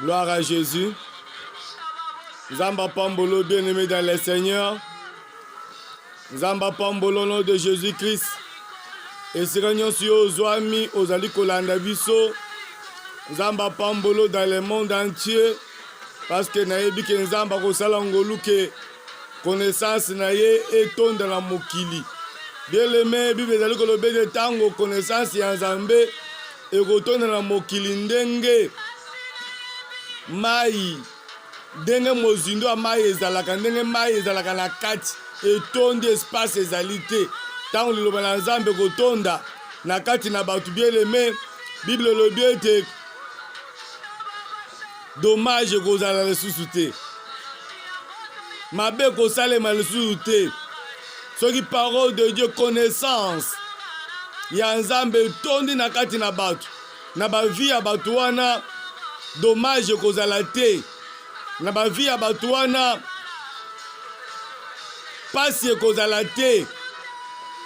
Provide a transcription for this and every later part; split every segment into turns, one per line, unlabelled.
Gloire à Jésus. Zamba Pambolo, bien-aimé dans le Seigneur. Zamba Pambolo, nom de Jésus-Christ. Et si réunion sur Ozwami, Ozali Kolanda Biso. Zamba Pambolo dans le monde entier. Parce que nayebi ke Nzamba kosala ngolu ke connaissance naye etonde dans la mokili. Bien-aimé, Bible ezali kolobe de tango connaissance ya Nzambe ekotonda na mokili ndenge mai ndenge mozindo ya mai ezalaka ndenge mai ezalaka na kati etondi espace ezali te ntango liloba na Nzambe kotonda na kati na bato. Bien-aimé, Bible elobi ete dommage kozala lisusu te, mabe kosalema lisusu te. Soki parole de Dieu connaissance ya Nzambe etondi na kati na bato na bavi ya bato wana, dommage kozala te. Na bavi ya bato wana pasi ekozala te,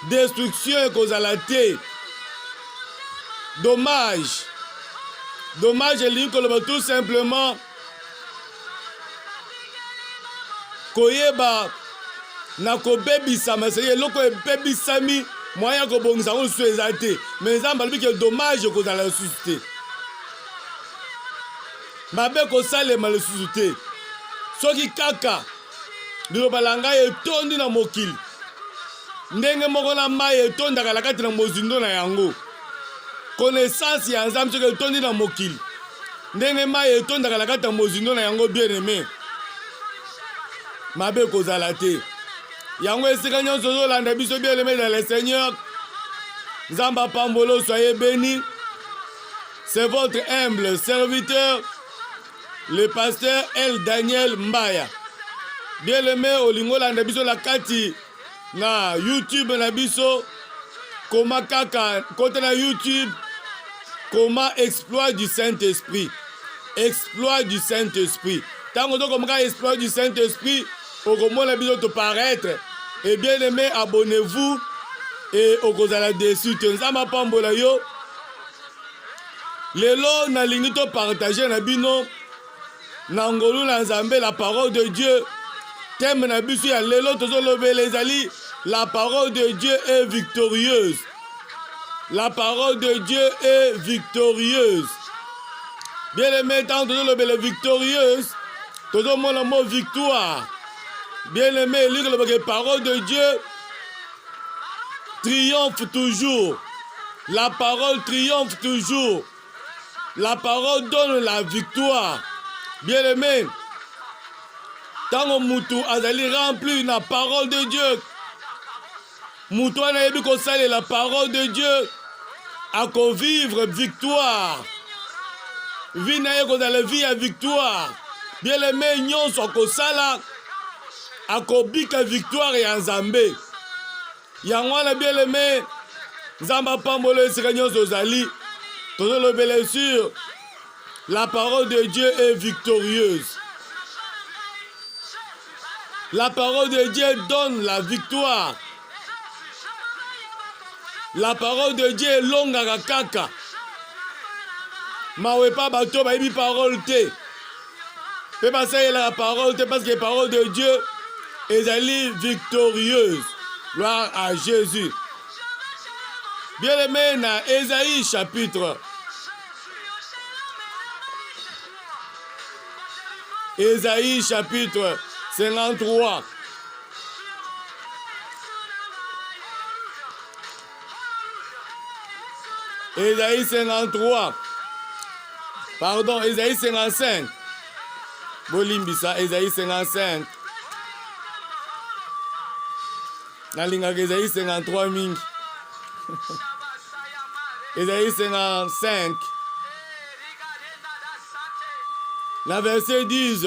destruction ekozala te. Dommage elingi koloba tout simplement koyeba na kobebisama. Seke eloko ebebisami moyen kobongisa ngo lisusu eza te, mais Nzambe alobi ke dommage kozala lisusu te, mabe kosalema lisusu te. Soki kaka liloba na ngai etondi na mokili ndenge moko na mai etondaka na kati na mozindo na yango, connaissance ya Nzambe soki etondi na mokili ndenge mai etondaka na kati na mozindo na yango, bien-aimé, mabe kozala te. Yango esika nyonso ozolanda biso, bien-aimé dans le Seigneur, Nzamba Pambolo, soyez bénis. C'est votre humble serviteur, le pasteur El Daniel Mbaya. Bien-aimé, olingo landa biso la kati na YouTube na biso, koma kaka kote na YouTube, koma exploit du Saint-Esprit. Exploit du Saint-Esprit. Tango to koma exploit du Saint-Esprit, okomona biso to paraître. Et bien aimé, abonnez-vous et okozala dessus. Nzamba Pambola yo. Lelo na lingi to partager na bino na ngolu na Nzambe la parole de Dieu. Thème na biso ya lelo tozolobela ezali la parole de Dieu est victorieuse. La parole de Dieu est victorieuse. Bien aimé, tant tozolobela victorieuse, tozomona mot victoire. Bien-aimé, lire la parole de Dieu triomphe toujours. La parole triomphe toujours. La parole donne la victoire. Bien-aimé, tant mutu azali rempli la parole de Dieu, mutu anayebi kosala la parole de Dieu, ako vivre victoire. Vie na ye kozala vie ya victoire. Bien-aimé, nyonso akosala akobika victoire ya Nzambe. Yango wana, bien-aimé, Nzamba Pambolo esika nyonso ozali tozolobela sur la parole de Dieu est victorieuse. La parole de Dieu donne la victoire. La parole de Dieu elongaka kaka mawe pa bato bayebi parole te pe basalela la parole te, parce que la parole de Dieu ezali victorieuse. Gloire à Jésus. Bien-aimé, na Ésaïe chapitre 53. Ésaïe 53. Pardon, Ésaïe 55. Bolimbisa, Ésaïe 55. Nalingaka Ésaïe 53 mingi. Ésaïe 55. La verset 10.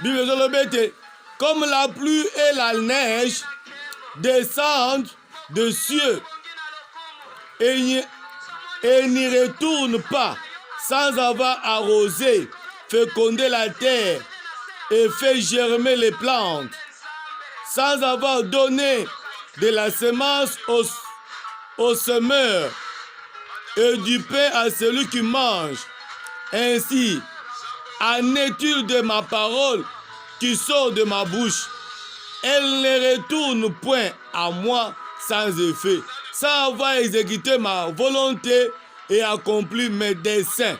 Bible zolobete. Comme la pluie et la neige descendent des cieux et n'y retournent pas sans avoir arrosé, fécondé la terre et fait germer les plantes, sans avoir donné de la semence au semeur et du pain à celui qui mange. Ainsi, en étude de ma parole qui sort de ma bouche, elle ne retourne point à moi sans effet, sans avoir exécuté ma volonté et accompli mes desseins.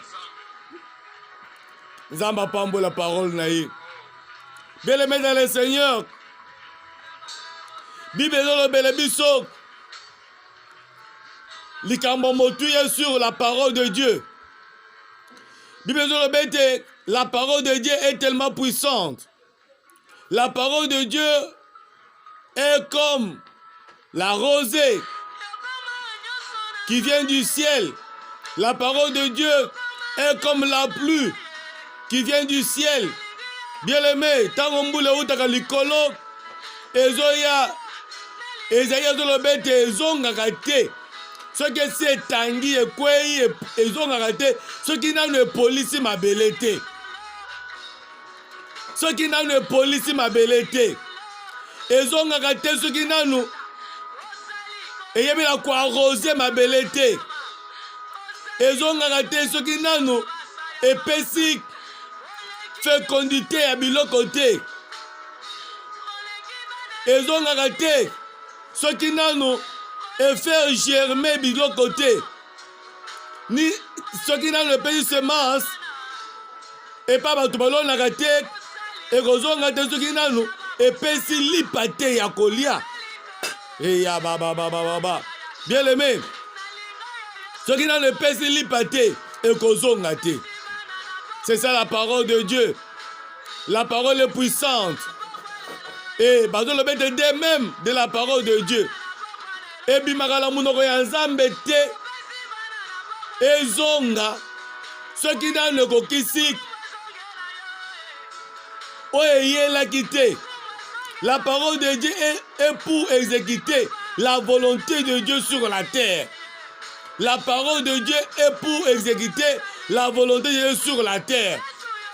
Zamba Pambo la parole naïe. Bien-aimé dans le Seigneur, Bible dans le Bélébiso, likambo motuye sur la parole de Dieu. Bible dans le Bété, la parole de Dieu est tellement puissante. La parole de Dieu est comme la rosée qui vient du ciel. La parole de Dieu est comme la pluie qui vient du ciel. Bien-aimé, tango mbule utaka likolo, ezoya, ezaya zolobete ezongaka te. Soki esi etangi ekwei ezongaka te, soki nanu epolisi mabele te. Soki nanu epolisi mabele te. Ezongaka te soki nanu eyebela koarrose mabele te. Ezongaka te soki nanu epesi fécondité ya biloko te. Ezongaka te soki nanu efaire germer biloko te. Ni soki nanu epesi semence epa bato balonaka te. Ekozonga te soki nanu epesi lipa te ya kolia. Eya baba. Bien aimé, soki nanu epesi lipa te ekozonga te. C'est ça la parole de Dieu. La parole est puissante. Et bazo le bête de même de la parole de Dieu. Et bimakala munoko ya nzambe te ezonga soki nanu ekokisi oyeyelaki te. La parole de Dieu est pour exécuter la volonté de Dieu sur la terre. La parole de Dieu est pour exécuter la volonté de Dieu sur la terre.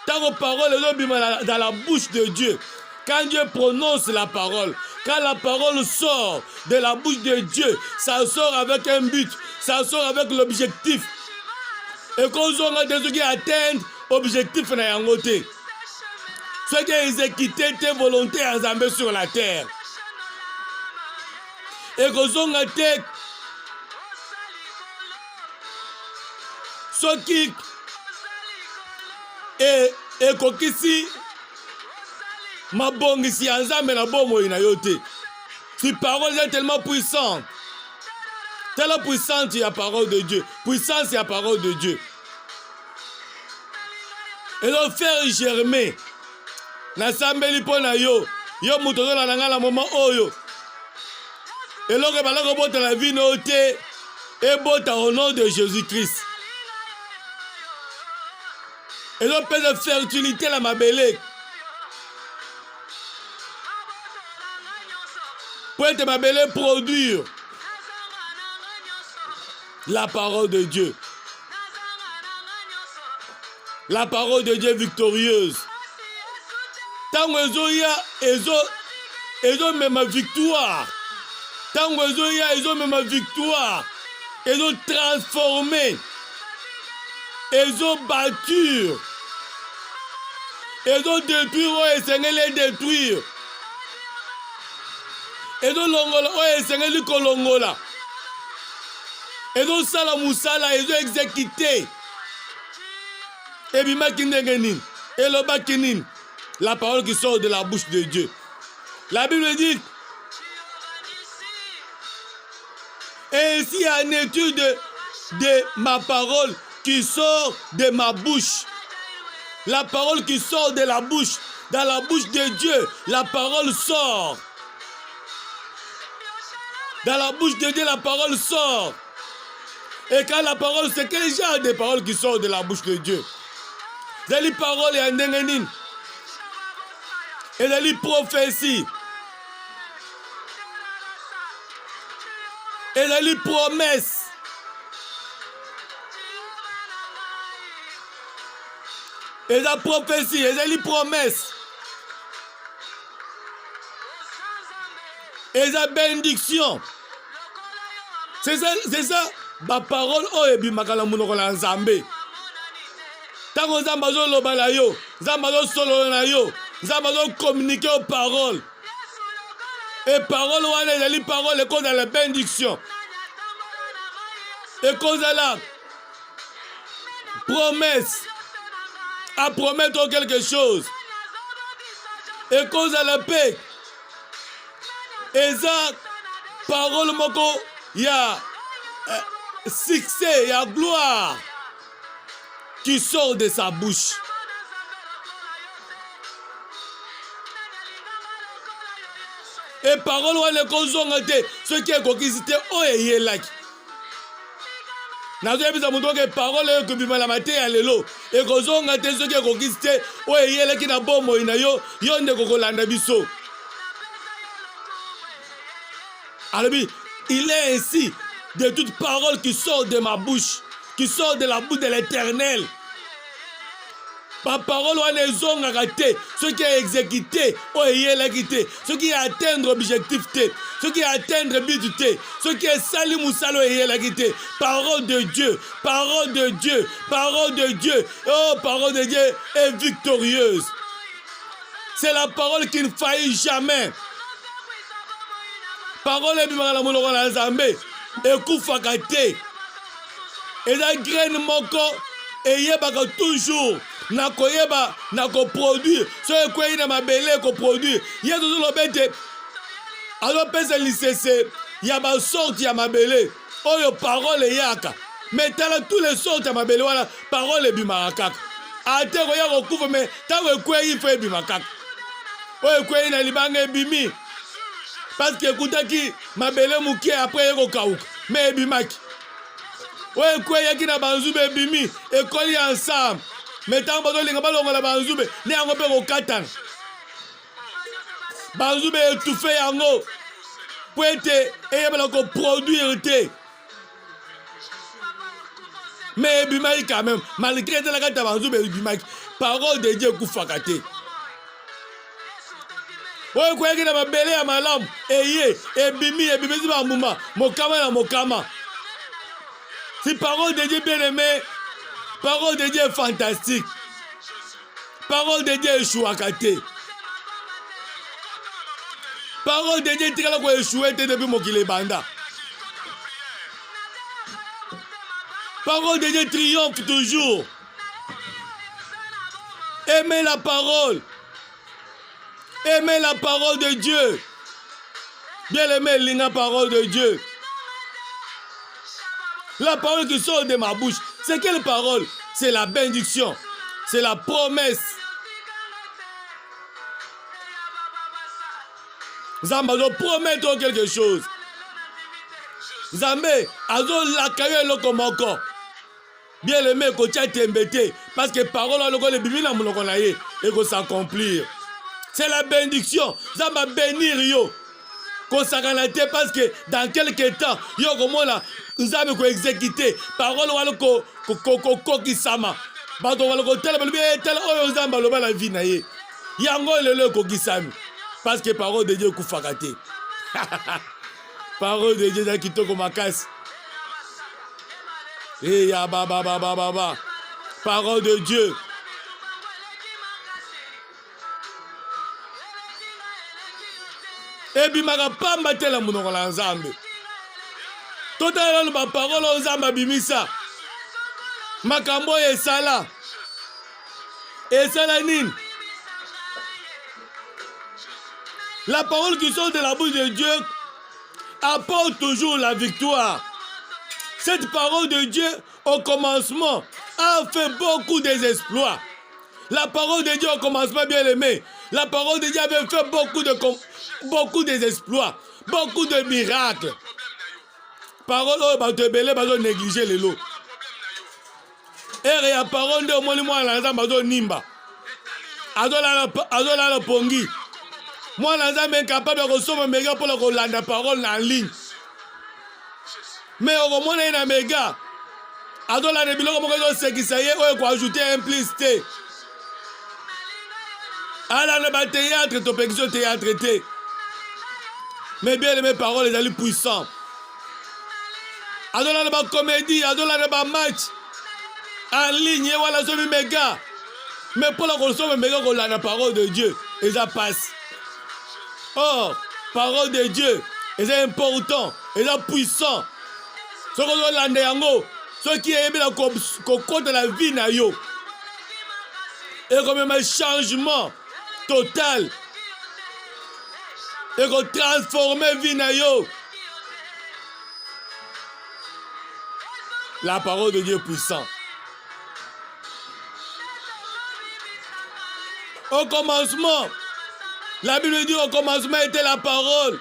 Tant que parole est dans la bouche de Dieu, quand Dieu prononce la parole, quand la parole sort de la bouche de Dieu, ça sort avec un but, ça sort avec l'objectif. Et quand on a des gens qui atteignent l'objectif, na yangote. Ceux qui exécutent tes volontés en Zambé sur la terre. Et quand on a été ceux qui ekokisi mabongisi ya nzambe na bomoi na yo te. Si parole est tellement puissante, tellement puissante la parole de Dieu, puissance la parole de Dieu. Et donc faire germer na sambeli po na yo muto zo na nga na moment oyo. Et donc balako bota la vie no te et bota au nom de Jésus-Christ. Et donc peut de fertilité la mabele. Pour être mabele produire la parole de Dieu. La parole de Dieu victorieuse. Tango ezoya ezo même victoire. Tango ezoya ezo même victoire. Ezo transformer. Ezo bâtir. Ezo détruire o esengeli détruire. Ezo longola o esengeli kolongola. Ezo sala musala ezo exécuter. Ebimaki ndenge nini? Elobaki nini? La parole qui sort de la bouche de Dieu. La Bible dit, ainsi en étude de ma parole qui sort de ma bouche. La parole qui sort de la bouche, dans la bouche de Dieu, la parole sort. Dans la bouche de Dieu, la parole sort. Et quand la parole, c'est quel genre de parole qui sort de la bouche de Dieu? C'est les paroles et un et les prophéties. Et les promesses. Et la prophétie, et les promesses. Et la bénédiction. C'est ça, ma parole, oh, et bien, ma kalamuno la nzambe. Tango nzambe azoloba na yo, nzambe azosolola na yo, nzambe azocommuniquer aux paroles. Et parole wana ezali parole ekozala la bénédiction. Ekozala promesse. À promettre quelque chose. Ekozala paix. Eza parole moko ya succès, ya gloire qui sort de sa bouche. Et parole wana ekozonga te soki ekokisi te oyo eyelaki. nazoyebisa moto oke parole oyo ekobima na mateya ya lelo ekozonga te soki ekokisi te oyo eyelaki na bomoi na yo yo nde kokolanda biso. alobi il est ainsi de toute parole qui sort de ma bouche, qui sort de la bouche de l'Éternel. Parole wana ezongaka te soki exécuté oyo eyelaki te soki atteindre objectif te soki atteindre but te soki esali mosala oyo eyelaki te. Parole de Dieu, parole de Dieu, parole de Dieu, oh parole de Dieu est victorieuse. C'est la parole qui ne faillit jamais. Parole ebimaka na monoko na Nzambe ekufaka te. Eza graine moko eyebaka toujours na koyeba na koproduire so ekweyi na mabele ekoproduire ye tozoloba ete azopesa lisese ya basorte ya mabele oyo parole eyaka me tala tous les sortes ya mabele wana parole ebimaka kaka ate koya kokufa me ntango ekweyi fo ebima kaka oyo ekweyi na libanga ebimi parce que ekutaki mabele moke apres ye kokauka me ebimaki oyo ekweyaki na banzube ebimi ekoli ensemble me ntango bazolinga balongola banzube nde yango mpe kokatana banzube etufe yango po ete eyebala koproduire te me ebimaki quand même malgré te na kati ya banzube ebimaki parole de Dieu ekufaka te. oyo ekweyaki na mabele ya malamu eye ebimisi bambuma mokama na mokama. Si parole de Dieu bien aimé, parole de Dieu est fantastique. Parole de Dieu est chouakate. Parole de Dieu tikala ko échoué depuis mokile banda. Parole de Dieu triomphe toujours. Aimez la parole. Aimez la parole de Dieu. Bien aimé la parole de Dieu. La parole qui sort de ma bouche, c'est quelle parole? C'est la bénédiction, c'est la promesse. Nzambe azo promettre quelque chose. Nzambe azo lakayo eloko moko. Bien aimé kotia tembete parce que parole aloko le bibi na monoko na ye et ko s'accomplir. C'est la bénédiction. Nzambe bénir yo. Kosakana te parce que dans quelques temps yo komona nzambe ko exécuter parole wala ko kokisama bato wala ko tela belubi tela oyo nzambe aloba la vie na ye yango lelo kokisami parce que parole de Dieu kufaka te. Parole de Dieu za kitoko makasi et ya ba parole de Dieu. Ebimaka pamba te la monoko na Nzambe. Totala na baparole oyo Nzambe abimisa. Makambo oyo esala. Esala nini? La parole qui sort de la bouche de Dieu apporte toujours la victoire. Cette parole de Dieu, au commencement, a fait beaucoup d'exploits. La parole de Dieu au commencement, bien aimé, la parole de Dieu avait fait beaucoup d'exploits, beaucoup de miracles. Parole oyo bato ebele bazo négliger lelo. Ere ya parole nde omoni mwana na Nzambe bazo nimba. Azolala pongi. Mwana na Nzambe incapable ya kosoma mega mpona kolanda parole na ligne. Mais okomona ye na mega. Azolanda biloko moko ezosekisa ye oyo koajoute un plus te. Alanda bathéâtre topekisi théâtre te. Mais bien aimé parole ezali puissant. Azolanda ba comédie, azolanda ba match. en ligne voilà somi méga mais pour la consommer méga qu'on a la parole de Dieu et ça passe. Or parole de Dieu et c'est important et c'est puissant. Ce qu'on doit l'année yango ce qui est bien qu'on compte la vie na yo et comme un changement total et qu'on transforme vie na yo. La parole de Dieu est puissante. Au commencement, la Bible dit au commencement était la parole.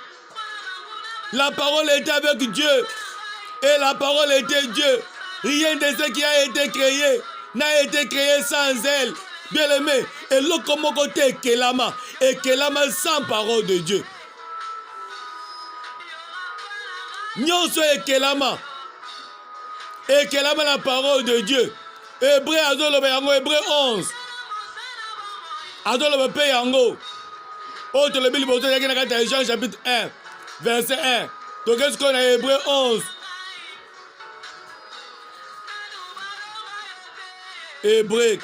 La parole était avec Dieu. Et la parole était Dieu. Rien de ce qui a été créé n'a été créé sans elle. Bien aimé. Et l'autre comme côté Kelama. Et Kelama sans parole de Dieu. Nyonso et Kelama. Et Kelama la parole de Dieu. Hébreu azoloba yango Hébreu 11. Azoloba pe yango. Autre le Bible bozo yaki na kata Jean chapitre 1 verset 1. Donc qu'est-ce qu'on a Hébreu 11? Hébreu.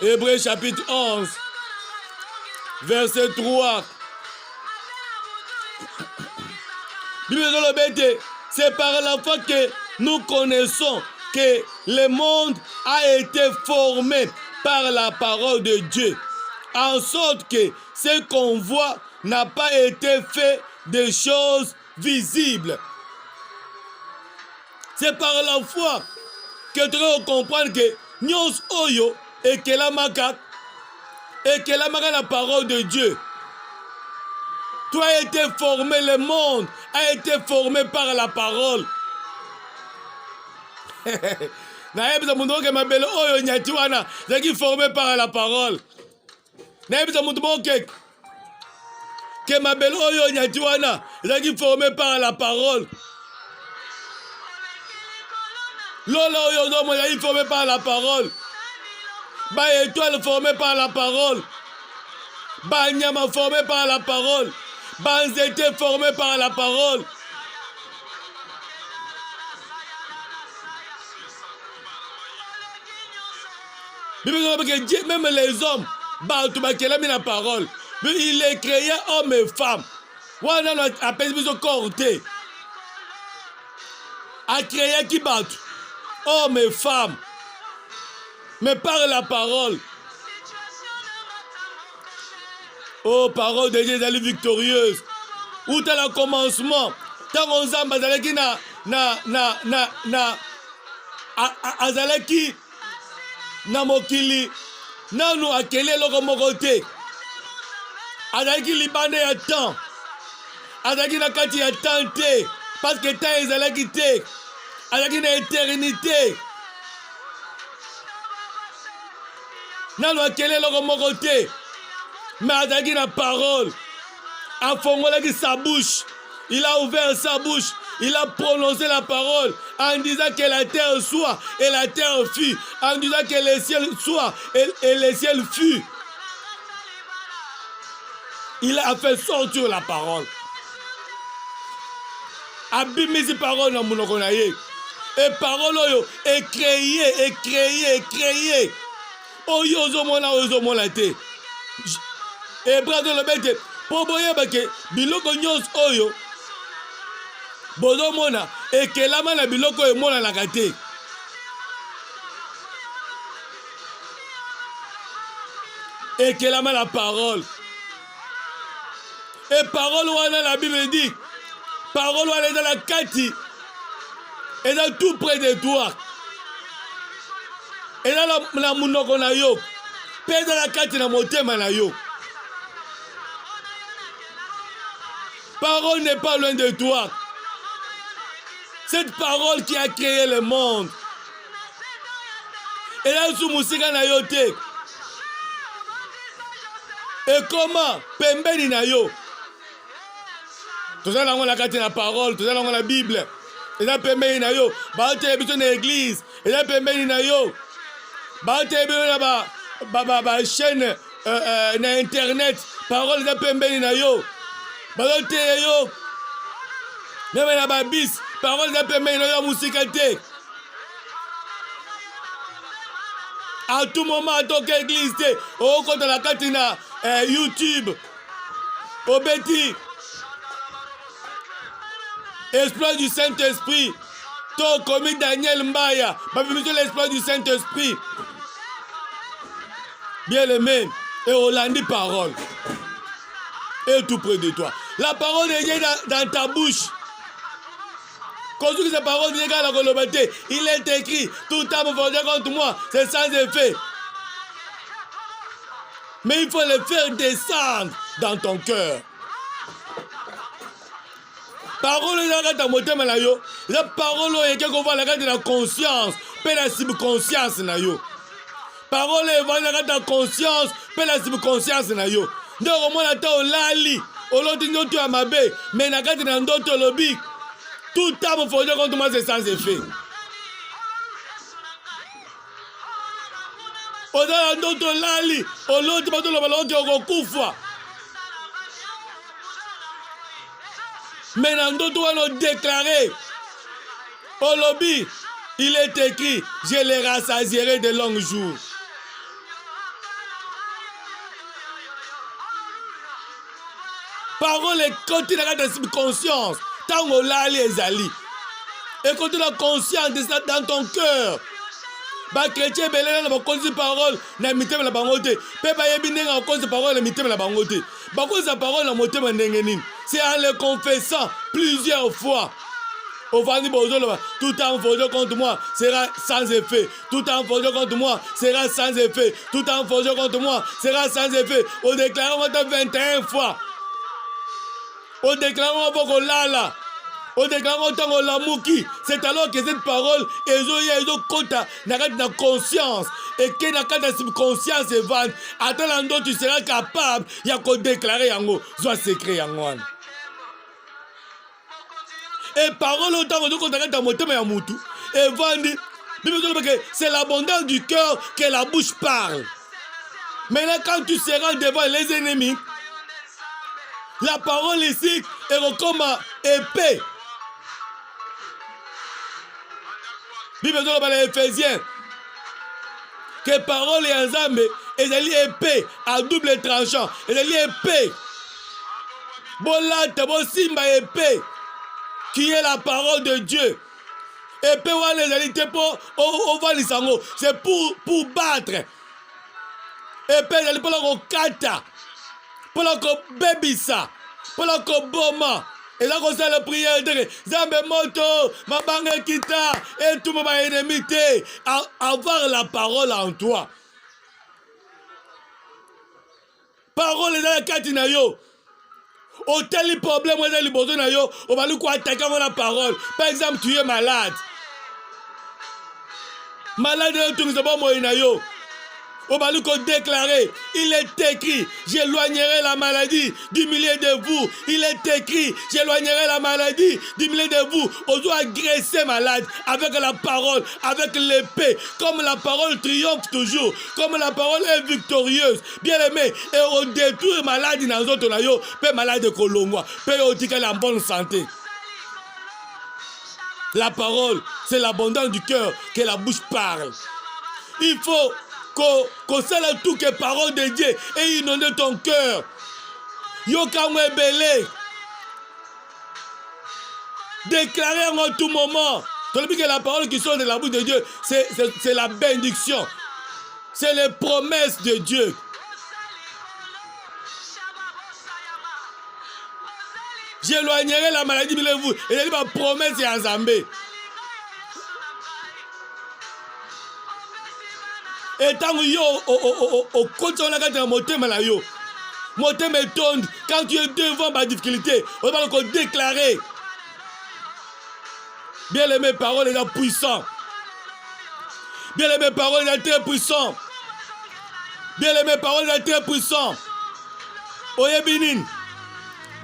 Hébreu chapitre 11 verset 3. C'est par la foi que nous connaissons que le monde a été formé par la parole de Dieu, en sorte que ce qu'on voit n'a pas été fait de choses visibles. C'est par la foi que tu dois comprendre que nous oyo et que la maka la parole de Dieu. Tu as été formé, le monde a été formé par la parole. Naebisa mundu ke mabele oyo nyati wana zaki formé par la parole. Naebisa mundu ke mabele oyo nyati wana zaki formé par la parole. Lolo oyo zomo zaki formé par la parole. Ba étoile formé par la parole. Ba nyama formé par la parole. Ba nzete formé par la parole. Même les hommes, la parole. Mais il est créé homme et femme. On appelle ça corté. A créé qui bat homme et femme. Mais par la parole. Oh, parole de Dieu, elle est victorieuse. Où t'as le commencement. Tant qu'on s'en bat, azalaki na mokili nanu akeli eloko moko te azalaki libanda ya temps azalaki na kati ya temps te parce que temps ezalaki te azalaki na éternité nanu akeli eloko moko te mais azalaki na parole afongolaki sa bouche. Il a ouvert sa bouche, il a prononcé la parole en disant que la terre soit et la terre fut, en disant que le ciel soit et le ciel fut. Il a fait sortir la parole. Abimisi parole na munoko na ye. Et parole oyo est créée. Oyo ozomona te. Et brado le bete po boyeba ke biloko nyonso oyo bozomona ekelama na biloko emonanaka te. Ekelama la parole. Et parole wana la Bible dit parole wana eza na kati eza tout près de toi eza na munoko na yo mpe eza na kati na motema na yo. Parole n'est pas loin de toi. Cette parole qui a créé le monde. Et là, sous musika na yo te. Et comment? Pembeni na yo. Tout ça, on a gâté la parole. Tout ça, on a la Bible. Et là, pembeni na yo. Ba télévision na église. Et là, pembeni na yo. Ba télévision na ba chaîne na internet. Parole na pembeni na yo. bazoteya yo meme na babis parole eza pembeni na yo musika te. À tout moment atoka église te okota na kati na YouTube obeti exploit du Saint-Esprit to commis Daniel Mbaya babimiso l'exploit du Saint-Esprit bien aimé et Hollandi parole et tout près de toi la parole de Dieu dans ta bouche. Construis sa parole de Dieu dans la colobate. Il est écrit tout âme forgée contre moi c'est sans effet. Mais il faut le faire descendre dans ton cœur. Parole de ta motema na yo. La parole est qu'on voit la carte de la conscience, pe la subconscience na yo. Parole est dans ta conscience, pe la subconscience na yo. Donc moi la ta olali, oloti ndoto ya mabe, mais na carte na ndoto lobi. Tout âme forgée contre moi c'est sans effet. Odala ndoto lali, oloti bato lo baloki okokufa. Mais dans ndoto wana déclaré au lobby, il est écrit, je les rassasierai de longs jours. Parole est continue dans ta subconscience. Tango lali ezali. Et continue la conscience de ça dans ton cœur. Ba chrétien belé na ba konzi parole na mitema na bango te. Pe ba yebi ndenga konzi parole na mitema na bango te. Ba konzi parole na motema ndenge nini. C'est en le confessant plusieurs fois. Au vandi bozolo tout en forgé contre moi sera sans effet. Tout en forgé contre moi sera sans effet. Tout en forgé contre moi sera sans effet. Au déclarant 21 fois. Au déclarant boko lala. Au déclarant tango lamuki. C'est alors que cette parole ezo kota na conscience et que na kata subconscience evande. Attends tu seras capable ya ko déclarer yango zo secret yango. Et parole autant que tu as motema ya mutu et vandi. C'est l'abondance du cœur que la bouche parle. Maintenant quand tu seras devant les ennemis, la parole ici est comme épée. Bible dans les Éphésiens que parole et ensemble ezali épée à double tranchant. Ezali épée. Bolate bo simba épée qui est la parole de Dieu. Épée wana ezali te po ovalisa ngo, c'est pour battre. Épée ezali pour la kokata, pour la kobebisa, pour la koboma. Et là, on sait la prière de Zambe Moto, Mabanga Kita, et tout mon ennemi, avoir la parole en toi. Parole est dans la katina yo. Au tel problème, on a les besoins yo, on va lui attaquer la parole. Par exemple, tu es malade. Malade, tu ne sais pas moi yo. On va lui déclarer, il est écrit, j'éloignerai la maladie du milieu de vous. Il est écrit, j'éloignerai la maladie du milieu de vous. On doit agresser malade avec la parole, avec l'épée. Comme la parole triomphe toujours, comme la parole est victorieuse. Bien aimé, et on détruit maladie dans les autres nayo, pe malade de Colombo, pe otika la bonne santé. La parole, c'est l'abondance du cœur que la bouche parle. Il faut qu'on sait tout que parole de Dieu et inonder ton cœur. Yokamwe belé. Déclarer en tout moment. Tandis que la parole qui sort de la bouche de Dieu, c'est la bénédiction. C'est les promesses de Dieu. J'éloignerai la maladie de vous. Et il y a ma promesse et en Zambé. Et tant que yo au côté on a gardé motema na yo. Motema tombe quand tu es devant ma difficulté, on va encore déclarer. Bien les mes paroles sont puissantes. Bien les mes paroles sont très puissantes. Bien les mes paroles sont très puissantes. Oyebinin.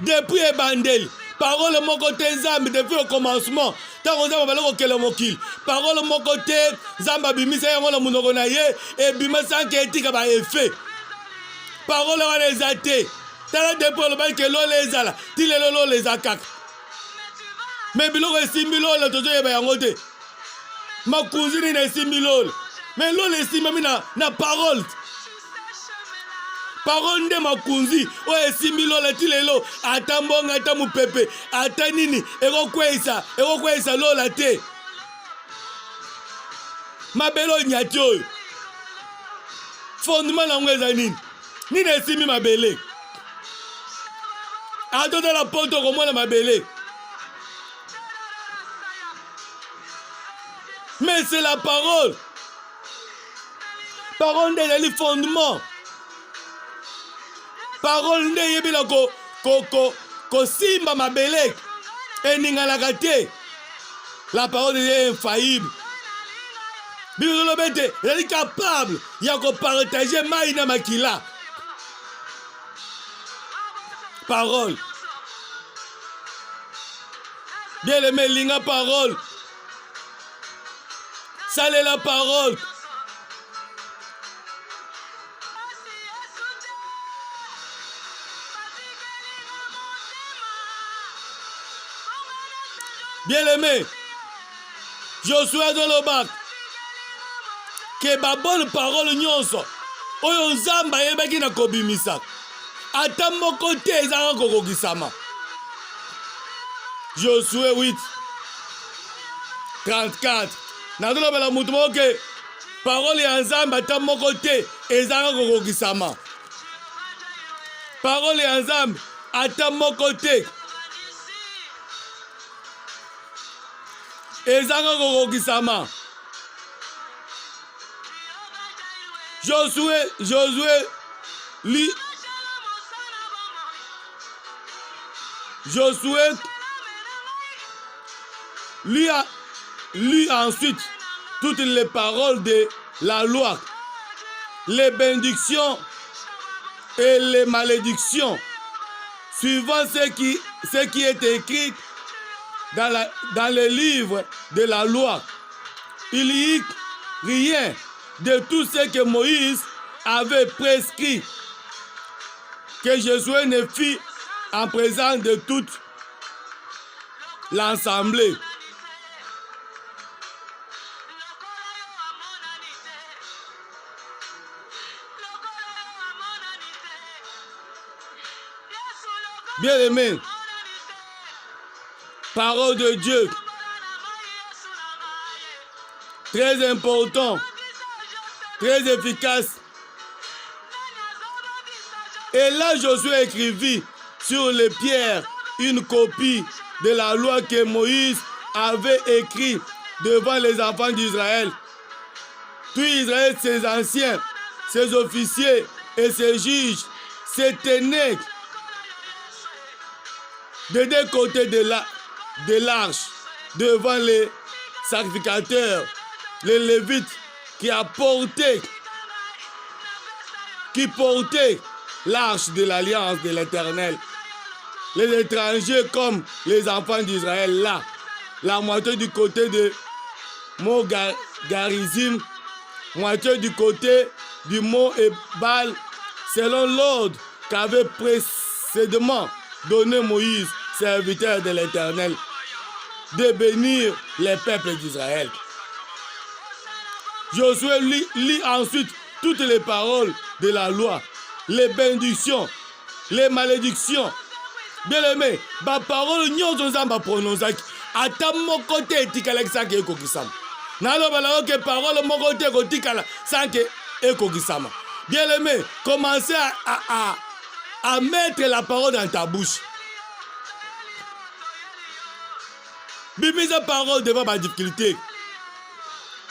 Depuis Ebandel, parole mon côté Zambi depuis au commencement. Tant qu'on a baloko kele mokil. Parole mon côté Zamba bimisa yango na munoko na ye et bimasa ke etika ba effet. Parole wana ezate. tala depo olobaki ke lola ezala ti lelo lola eza kaka me biloko esimbi lola tozoyeba yango te makunzi nini esimbi lola me lola esimbami na parole parole nde makunzi oyo esimbi lola ti lelo ata mbongo ata mopepe ata nini ekokweyisa lola te mabele oyo nyati oyo fondement nango eza nini esimbi mabele atotala poto komona mabele mais c'est la parole parole nde ezali fondement parole nde eyebila kosimba mabele eninganaka te la parole est infaillible bible elobi ete ezali capable ya kopartage mai na makila parole bien aimé linga parole salela parole bien aimé Josué azoloba ke babone parole nyonso oyo nzambe ayebaki na kobimisa ata moko te ezaka kokokisama Josué 8:34 nazolobela mutu moko ke parole ya nzambe ata moko te ezaka kokokisama parole ya nzambe ata moko te ezaka kokokisama Josué lit ensuite toutes les paroles de la loi, les bénédictions et les malédictions, suivant ce qui est écrit dans le livre de la loi. Il n'y a rien de tout ce que Moïse avait prescrit que Josué ne fit en présence de toute l'assemblée. Bien-aimés, parole de Dieu, très important, très efficace. Et là, Josué écrivit sur les pierres une copie de la loi que Moïse avait écrite devant les enfants d'Israël. Tout Israël, ses anciens, ses officiers et ses juges se tenaient des deux côtés de l'arche, devant les sacrificateurs, les Lévites qui portaient l'arche de l'alliance de l'Éternel. Les étrangers comme les enfants d'Israël, là, la moitié du côté de mont Garizim, moitié du côté du mont Ebal, selon l'ordre qu'avait précédemment donné Moïse, serviteur de l'Éternel, de bénir les peuples d'Israël. Josué lit ensuite toutes les paroles de la loi, les bénédictions, les malédictions. Bien-aimé, ba parole nyonso nzamba prononçaki ata moko te etikalaki sanke ekokisama. Nalobala ke parole moko te kotikala sanke ekokisama. Bien-aimé, commencez à mettre la parole dans ta bouche. Bimisa parole devant ma difficulté.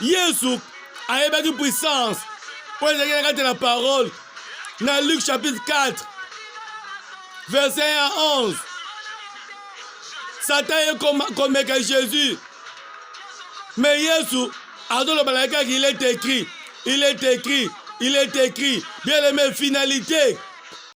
Yesu ayebaki puissance. Pour ezalaki la parole. Dans Luc chapitre 4, verset 1 à 11. Satan est comme Jésus. Mais Yesu, il est écrit. Bien aimé, finalité.